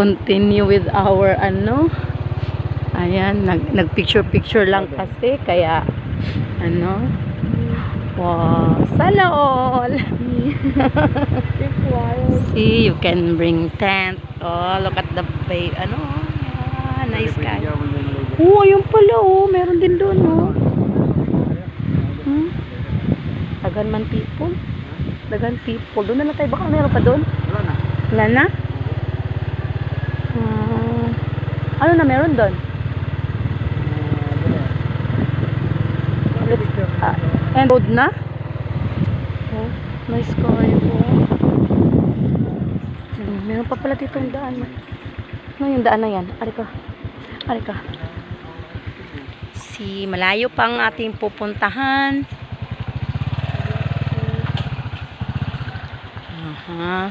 continue with our ano. Ayan, nag-picture lang kasi kaya ano. Wow, sana all. See, you can bring tent. Oh, look at the bay. Ano? Yeah, nice guy. Oh, ayun pala oh, meron din doon oh. Dagan man people. Dagan people. Doon na lang tayo. Baka meron pa doon. Wala na? Ano na meron doon? And road na? Oh, nice car po. Meron pa pala dito yung daan. Ano yung daan na yan? Arika. Si malayo pang ating pupuntahan. Aha.